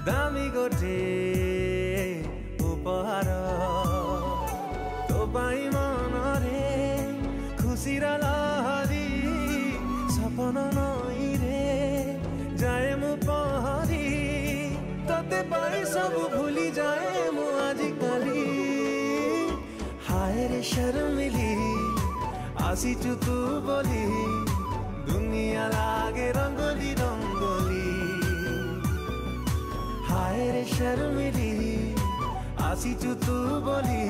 दामी गोटे उपहार तो पाई मनरे खुशीर लहरी सपन नई रे जाए मु पहरी तते पाई सब भूली जाए मु आजिकाली हाय रे शर्मिली आसीचु तू बोली दुनिया लागे रंगोली रंगोली हाय रे शर्मिली आसीचु तू बोली